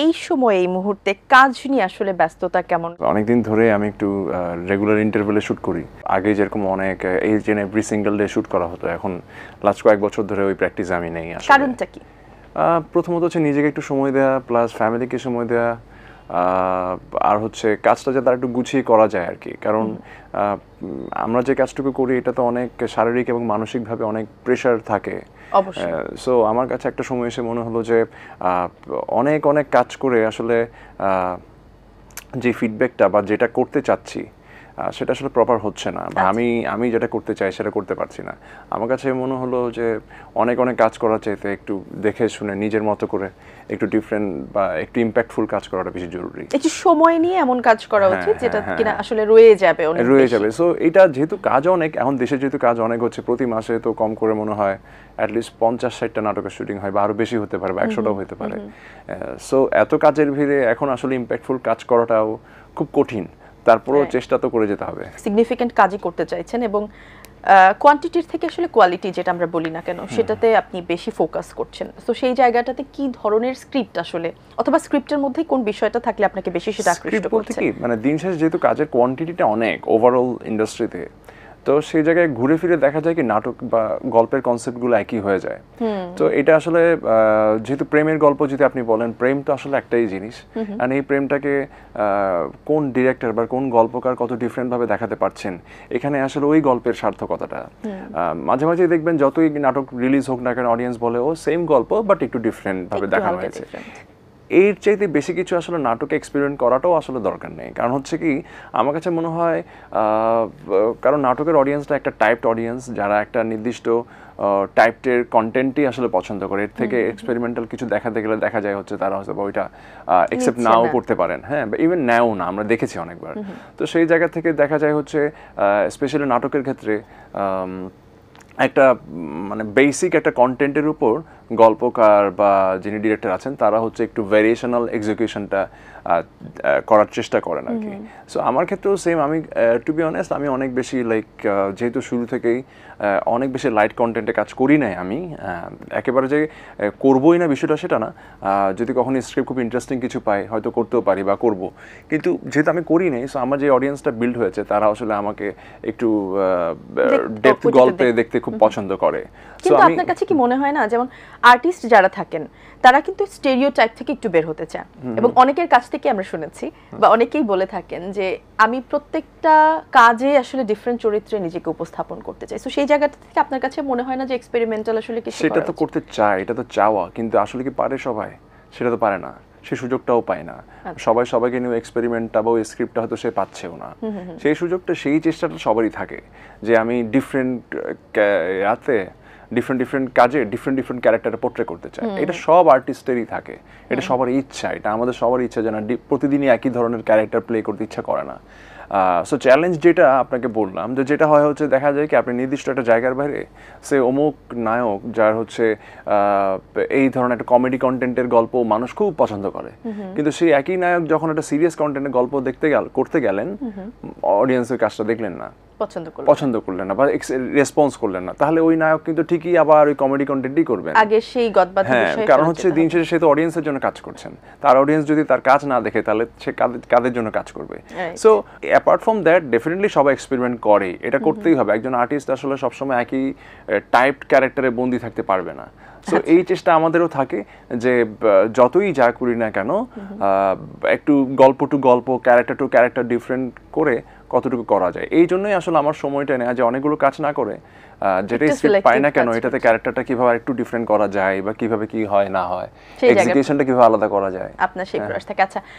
এই সময়ে এই মুহূর্তে কাজ নিয়ে আসলে ব্যস্ততা কেমন? অনেকদিন ধরে আমি একটু রেগুলার ইন্টারভেলে শ্যুট করি। আগে যেরকম অনেক H N every single day shoot করা হতো, এখন লাস্ট কয়েক বছর ধরে ওই প্র্যাকটিস আমি নেই। কারণটা কি? প্রথমত হচ্ছে নিজেকে একটু সময় দেওয়া, প্লাস ফ্যামিলিকে সময় দেওয়া, আর হচ্ছে কাজটা যাতে আর একটু গুছিয়ে করা যায় আর কি। কারণ আমরা যে কাজটুকু করি এটা তো অনেক শারীরিক এবং মানসিকভাবে অনেক প্রেশার থাকে। সো আমার কাছে একটা সময় এসে মনে হলো যে অনেক অনেক কাজ করে আসলে যে ফিডব্যাকটা বা যেটা করতে চাচ্ছি সেটা আসলে প্রপার হচ্ছে না, বা আমি যেটা করতে চাই সেটা করতে পারছি না। আমার কাছে মনে হলো যে অনেক অনেক কাজ করার চাইতে একটু দেখে শুনে নিজের মতো করে একটু ডিফারেন্ট বা একটু ইম্প্যাক্টফুল কাজ করাটা বেশি জরুরি। একটু সময় নিয়ে এমন কাজ করা উচিত যেটা কিনা আসলে রয়ে যাবে। সো এটা যেহেতু কাজ অনেক, এখন দেশে যেহেতু কাজ অনেক হচ্ছে, প্রতি মাসে তো কম করে মনে হয় অ্যাটলিস্ট 50-60টা নাটকের শুটিং হয়, বা আরো বেশি হতে পারে, বা 100টাও হতে পারে। সো এত কাজের ভিড়ে এখন আসলে ইম্প্যাক্টফুল কাজ করাটাও খুব কঠিন। তারপরেও চেষ্টা তো করে যেতে হবে। সিগনিফিকেন্ট কাজই করতে চাইছেন এবং কোয়ান্টিটির থেকে আসলে কোয়ালিটি যেটা আমরা বলি না কেন সেটাতে আপনি বেশি ফোকাস করছেন। তো সেই জায়গাটাতে কি ধরনের স্ক্রিপ্ট আসলে, অথবা স্ক্রিপ্টের মধ্যে কোন বিষয়টা থাকলে আপনাকে বেশি সেটা আকৃষ্ট করছে? কি মানে দিন শেষে যেহেতু কাজের কোয়ান্টিটিটা অনেক ওভারঅল ইন্ডাস্ট্রিতে, তো সেই জায়গায় ঘুরে ফিরে দেখা যায় কি নাটক বা গল্পের কনসেপ্টগুলো একই হয়ে যায়। তো এটা আসলে যেহেতু প্রেমের গল্প যদি আপনি বলেন, প্রেম তো আসলে একটাই জিনিস, আর এই প্রেমটাকে কোন ডিরেক্টর বা কোন গল্পকার কত ডিফারেন্ট ভাবে দেখাতে পারছেন, এখানে আসলে ওই গল্পের সার্থকতাটা। মাঝে মাঝে দেখবেন যতই নাটক রিলিজ হোক না কেন, অডিয়েন্স বলে ও সেম গল্প বাট একটু ডিফারেন্ট ভাবে দেখানো হয়েছে। এর চাইতে বেশি কিছু আসলে নাটকে এক্সপেরিমেন্ট করাটাও আসলে দরকার নেই। কারণ হচ্ছে কি, আমার কাছে মনে হয় কারণ নাটকের অডিয়েন্সটা একটা টাইপড অডিয়েন্স, যারা একটা নির্দিষ্ট টাইপের কন্টেন্টই আসলে পছন্দ করে। এর থেকে এক্সপেরিমেন্টাল কিছু দেখাতে গেলে দেখা যায় হচ্ছে তারা হয়তো ওইটা অ্যাকসেপ্ট নাও করতে পারেন, হ্যাঁ, বা ইভেন নেও না, আমরা দেখেছি অনেকবার। তো সেই জায়গা থেকে দেখা যায় হচ্ছে স্পেশালি নাটকের ক্ষেত্রে একটা মানে বেসিক একটা কন্টেন্টের উপর গল্পকার বা যিনি ডিরেক্টর আছেন তারা হচ্ছে একটু ভ্যারিয়েশনাল এক্সিকিউশনটা করার চেষ্টা করেন আর কি। সো আমার ক্ষেত্রেও সেম। আমি টু বি অনেস্ট, আমি অনেক বেশি যেহেতু শুরু থেকেই অনেক বেশি লাইট কন্টেন্টে কাজ করি নাই। আমি একেবারে যে করবোই না বিষয়টা সেটা না, যদি কখনো স্ক্রিপ্ট খুব ইন্টারেস্টিং কিছু পাই হয়তো করতেও পারি বা করব, কিন্তু যেহেতু আমি করি নাই, সো আমার যে অডিয়েন্সটা বিল্ড হয়েছে তারা আসলে আমাকে একটু ডেপথ গল্পে দেখতে খুব পছন্দ করে। কিন্তু আপনার কাছে কি মনে হয় না, যেমন আর্টিস্ট যারা থাকেন তারা কিন্তু স্টেরিওটাইপ থেকে একটু বের হতে চান, এবং অনেকের কাছ থেকে আমরা শুনেছি বা অনেকেই বলে থাকেন যে আমি প্রত্যেকটা কাজে আসলে ডিফারেন্ট চরিত্রে নিজেকে উপস্থাপন করতে চাই। সো সেই জায়গাটা থেকে আপনার কাছে মনে হয় না যে এক্সপেরিমেন্টাল আসলে কিছু সেটা তো করতে চায়, এটা তো চাওয়া, কিন্তু আসলে কি পারে সবাই? সেটা তো পারে না, সেই সুযোগটাও পায় না। সবাই সবাইকে নিয়ে এক্সপেরিমেন্টটা বা ওই স্ক্রিপ্টটা হয়তো সে পাচ্ছেও না। সেই সুযোগটা, সেই চেষ্টাটা সবারই থাকে যে আমি ডিফারেন্ট ডিফারেন্ট কাজে ডিফারেন্ট ক্যারেক্টারে পোর্ট্রে করতে চায়। এটা সব আর্টিস্টেরই থাকে, এটা সবার ইচ্ছা, এটা আমাদের সবার ইচ্ছা যে না প্রতিদিনই একই ধরনের ক্যারেক্টার প্লে করতে ইচ্ছা করে না। সো চ্যালেঞ্জ যেটা আপনাকে বললাম, যে যেটা হয় হচ্ছে দেখা যায় কি আপনি নির্দিষ্ট একটা জায়গার বাইরে সে অমুক নায়ক যার হচ্ছে এই ধরনের একটা কমেডি কন্টেন্টের গল্প মানুষ খুব পছন্দ করে, কিন্তু সেই একই নায়ক যখন একটা সিরিয়াস কন্টেন্টের গল্প করতে গেলেন, অডিয়েন্সের কাজটা দেখলেন না, পছন্দ করলেন না বা রেসপন্স করলেন না, তাহলে ওই নায়ক কিন্তু ঠিকই আবার ওই কমেডি কন্টেন্টই করবেন আগে সেই গদবাদ বিষয়। হ্যাঁ, কারণ হচ্ছে দিন শেষে সে তো অডিয়েন্সের জন্য কাজ করছেন, তার অডিয়েন্স যদি তার কাজ না দেখে তাহলে সে কাদের জন্য কাজ করবে? So apart from that definitely সবাই এক্সপেরিমেন্ট করে, এটা করতেই হবে। একজন আর্টিস্ট আসলে সবসময় একই টাইপড ক্যারেক্টারে বন্দি থাকতে পারবে না। সো এই চেষ্টা আমাদেরও থাকে যে যতই যা করি না কেন একটু গল্প টু গল্প, ক্যারেক্টার টু ক্যারেক্টার ডিফারেন্ট করে কতটুকু করা যায়। এই জন্যই আসলে আমার সময়টা নেওয়া, যে অনেকগুলো কাজ না করে যেটাই স্ক্রিপ্ট পাই না কেন এটাতে ক্যারেক্টারটা কিভাবে একটু ডিফারেন্ট করা যায় বা কিভাবে কি হয় না হয়, এক্সিকিউশনটা কিভাবে আলাদা করা যায়, আপনার সেই প্রয়াস থাকে। আচ্ছা,